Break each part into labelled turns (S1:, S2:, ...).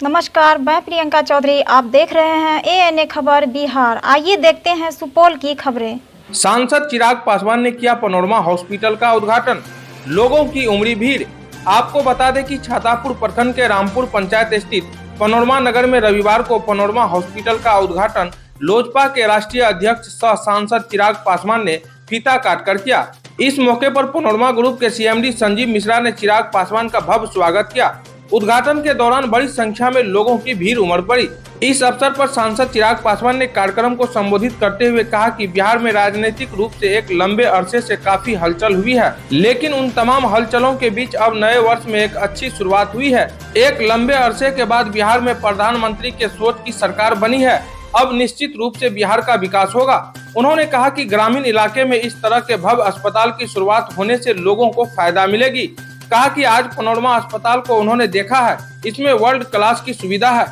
S1: नमस्कार, मैं प्रियंका चौधरी। आप देख रहे हैं ANA खबर बिहार। आइए देखते हैं सुपौल की खबरें।
S2: सांसद चिराग पासवान ने किया पैनोरमा हॉस्पिटल का उद्घाटन, लोगों की उमड़ी भीड़। आपको बता दें कि छातापुर प्रखंड के रामपुर पंचायत स्थित पैनोरमा नगर में रविवार को पैनोरमा हॉस्पिटल का उद्घाटन लोजपा के राष्ट्रीय अध्यक्ष सह सांसद चिराग पासवान ने फीता काटकर किया। इस मौके पर पैनोरमा ग्रुप के CMD संजीव मिश्रा ने चिराग पासवान का भव्य स्वागत किया। उद्घाटन के दौरान बड़ी संख्या में लोगों की भीड़ उमड़ पड़ी। इस अवसर पर सांसद चिराग पासवान ने कार्यक्रम को संबोधित करते हुए कहा कि बिहार में राजनीतिक रूप से एक लंबे अरसे से काफी हलचल हुई है, लेकिन उन तमाम हलचलों के बीच अब नए वर्ष में एक अच्छी शुरुआत हुई है। एक लंबे अरसे के बाद बिहार में प्रधानमंत्री के सोच की सरकार बनी है। अब निश्चित रूप से बिहार का विकास होगा। उन्होंने कहा कि ग्रामीण इलाके में इस तरह के भव्य अस्पताल की शुरुआत होने से लोगों को फायदा मिलेगी। कहा कि आज पैनोरमा अस्पताल को उन्होंने देखा है, इसमें वर्ल्ड क्लास की सुविधा है।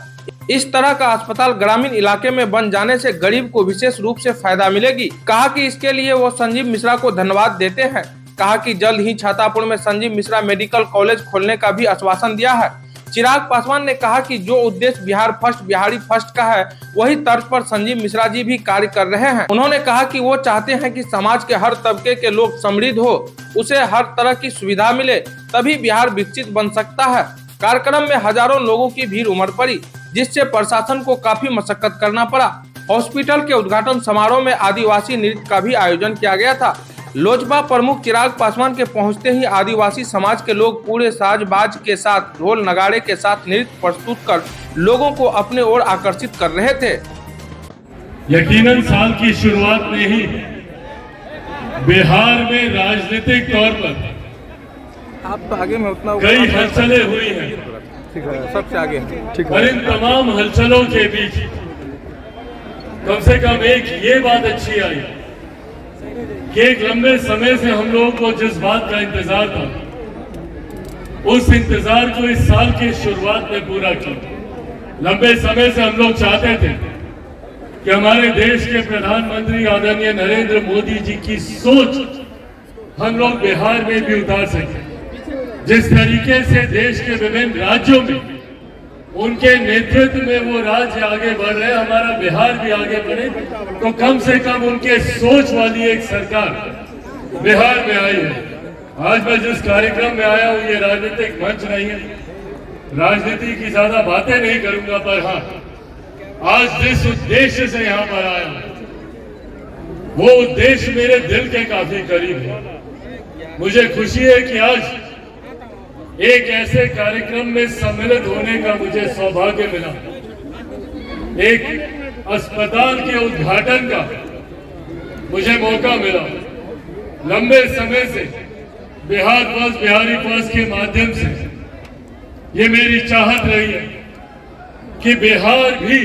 S2: इस तरह का अस्पताल ग्रामीण इलाके में बन जाने से गरीब को विशेष रूप से फायदा मिलेगी। कहा कि इसके लिए वो संजीव मिश्रा को धन्यवाद देते हैं। कहा कि जल्द ही छातापुर में संजीव मिश्रा मेडिकल कॉलेज खोलने का भी आश्वासन दिया है। चिराग पासवान ने कहा कि जो उद्देश्य बिहार फर्स्ट बिहारी फर्स्ट का है, वही तर्ज पर संजीव मिश्रा जी भी कार्य कर रहे हैं। उन्होंने कहा कि वो चाहते हैं कि समाज के हर तबके के लोग समृद्ध हो, उसे हर तरह की सुविधा मिले, तभी बिहार विकसित बन सकता है। कार्यक्रम में हजारों लोगों की भीड़ उमड़ पड़ी, जिससे प्रशासन को काफी मशक्कत करना पड़ा। हॉस्पिटल के उद्घाटन समारोह में आदिवासी नृत्य का भी आयोजन किया गया था। लोजपा प्रमुख चिराग पासवान के पहुंचते ही आदिवासी समाज के लोग पूरे साज बाज के साथ ढोल नगाड़े के साथ नृत्य प्रस्तुत कर लोगों को अपने ओर आकर्षित कर रहे थे।
S3: यकीनन साल की शुरुआत में ही बिहार में राजनीतिक तौर पर
S2: आप आगे में उतना
S3: कई हलचलें हुई हैं।
S2: ठीक है, सबसे आगे ठीक है।
S3: और इन तमाम हलचलों के बीच कम से कम एक ये बात अच्छी आई कि एक लंबे समय से हम लोगों को जिस बात का इंतजार था, उस इंतजार को इस साल की शुरुआत में पूरा किया। लंबे समय से हम लोग चाहते थे कि हमारे देश के प्रधानमंत्री आदरणीय नरेंद्र मोदी जी की सोच हम लोग बिहार में भी उतार सके। जिस तरीके से देश के विभिन्न राज्यों में उनके नेतृत्व में वो राज्य आगे बढ़ रहे, हमारा बिहार भी आगे बढ़े, तो कम से कम उनके सोच वाली एक सरकार बिहार में आई है। आज मैं जिस कार्यक्रम में आया हूँ, ये राजनीतिक मंच नहीं है, राजनीति की ज्यादा बातें नहीं करूंगा, पर हाँ, आज जिस उद्देश्य से यहाँ पर आया वो उद्देश्य मेरे दिल के काफी करीब है। मुझे खुशी है कि आज एक ऐसे कार्यक्रम में सम्मिलित होने का मुझे सौभाग्य मिला। एक अस्पताल के उद्घाटन का मुझे मौका मिला। लंबे समय से बिहार फर्स्ट बिहारी फर्स्ट के माध्यम से ये मेरी चाहत रही है कि बिहार भी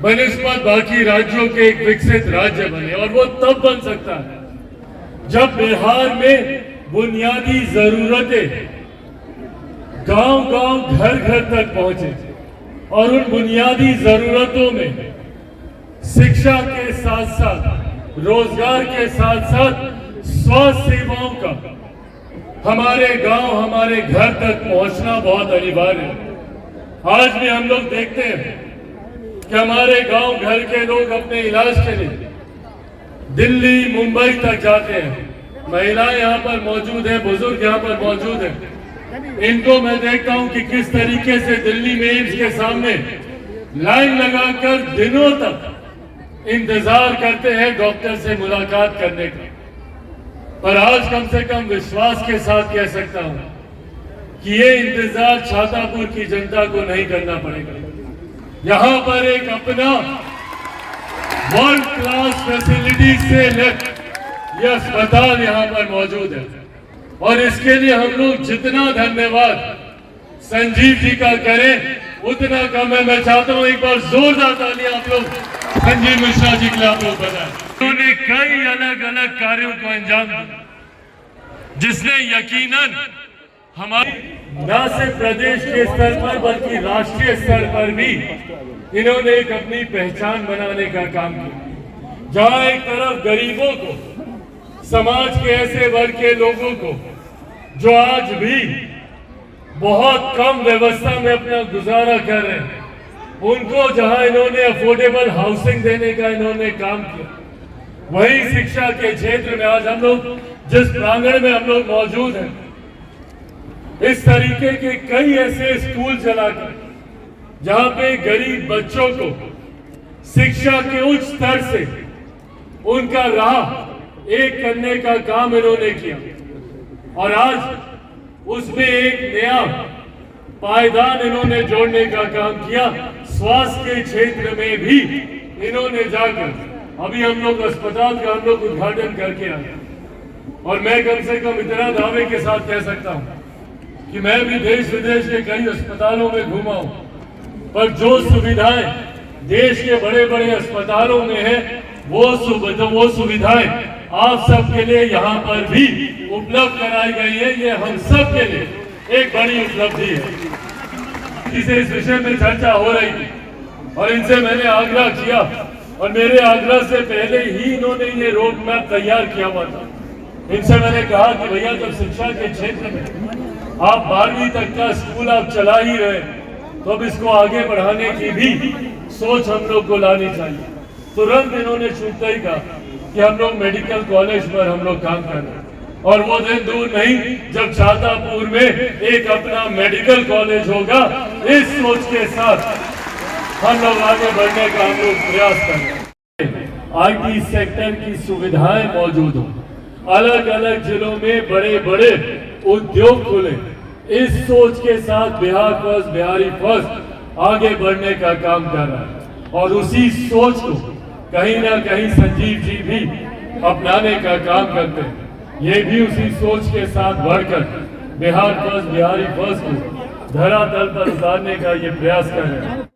S3: बनिस्बत बाकी राज्यों के एक विकसित राज्य बने, और वो तब बन सकता है जब बिहार में बुनियादी जरूरतें गांव-गांव घर-घर तक पहुंचे, और उन बुनियादी जरूरतों में शिक्षा के साथ साथ रोजगार के साथ साथ स्वास्थ्य सेवाओं का हमारे गांव हमारे घर तक पहुंचना बहुत अनिवार्य है। आज भी हम लोग देखते हैं कि हमारे गांव घर के लोग अपने इलाज के लिए दिल्ली मुंबई तक जाते हैं। महिलाएं यहाँ पर मौजूद है, बुजुर्ग यहाँ पर मौजूद है। इनको मैं देखता हूँ कि किस तरीके से दिल्ली में एम्स के सामने लाइन लगाकर दिनों तक इंतजार करते हैं डॉक्टर से मुलाकात करने का। पर आज कम से कम विश्वास के साथ कह सकता हूँ कि ये इंतजार छातापुर की जनता को नहीं करना पड़ेगा। यहाँ पर एक अपना वर्ल्ड क्लास फैसिलिटी से यह अस्पताल यहाँ पर मौजूद है, और इसके लिए हम लोग जितना धन्यवाद संजीव जी का करें उतना कम है। मैं चाहता हूँ एक बार जोरदार तालियां आप लोग संजीव मिश्रा जी के लिए आप लोग बताएं। उन्होंने कई अलग अलग कार्यों को अंजाम दिया, जिसने यकीनन हमारे न सिर्फ प्रदेश के स्तर पर बल्कि राष्ट्रीय स्तर पर भी इन्होंने एक अपनी पहचान बनाने का काम किया। जहां एक तरफ गरीबों को, समाज के ऐसे वर्ग के लोगों को जो आज भी बहुत कम व्यवस्था में अपना गुजारा कर रहे हैं, उनको जहां इन्होंने अफोर्डेबल हाउसिंग देने का इन्होंने काम किया, वही शिक्षा के क्षेत्र में आज हम लोग जिस प्रांगण में हम लोग मौजूद हैं, इस तरीके के कई ऐसे स्कूल चलाकर जहां पे गरीब बच्चों को शिक्षा के उच्च स्तर से उनका राह एक करने का काम इन्होंने किया। और आज उसमें एक नया पायदान इन्होंने जोड़ने का काम किया। स्वास्थ्य के क्षेत्र में भी इन्होंने जाकर अभी हम लोग अस्पताल का हम लोग उद्घाटन करके आए। और मैं कम से कम इतना दावे के साथ कह सकता हूं कि मैं भी देश विदेश के कई अस्पतालों में घूमा हूं, पर जो सुविधाएं देश के बड़े बड़े अस्पतालों में है वो सुविधाएं आप सबके लिए यहाँ पर भी उपलब्ध कराई गई है। ये हम सब के लिए एक बड़ी उपलब्धि है। जिसे इस विषय में चर्चा हो रही थी और इनसे मैंने आग्रह किया, और मेरे आग्रह से पहले ही इन्होंने ये रोड मैप तैयार किया हुआ था। इनसे मैंने कहा कि भैया जब शिक्षा के क्षेत्र में आप 12वीं तक का स्कूल आप चला ही रहे, तो अब इसको आगे बढ़ाने की भी सोच हम लोग को लानी चाहिए। तुरंत इन्होंने छूटते ही कहा कि हम लोग मेडिकल कॉलेज पर हम लोग काम कर रहे हैं, और वो दिन दूर नहीं जब छातापुर में एक अपना मेडिकल कॉलेज होगा। इस सोच के साथ हम लोग आगे बढ़ने का हम लोग प्रयास कर रहे हैं। आईटी सेक्टर की सुविधाएं मौजूद हो, अलग अलग जिलों में बड़े बड़े उद्योग खुले, इस सोच के साथ बिहार फर्स्ट बिहारी फर्स्ट आगे बढ़ने का काम कर रहा है। और उसी सोच को कहीं ना कहीं संजीव जी भी अपनाने का काम करते हैं। ये भी उसी सोच के साथ बढ़कर बिहार फर्स्ट बिहारी फर्स्ट को धरातल पर उतारने का ये प्रयास कर रहे हैं।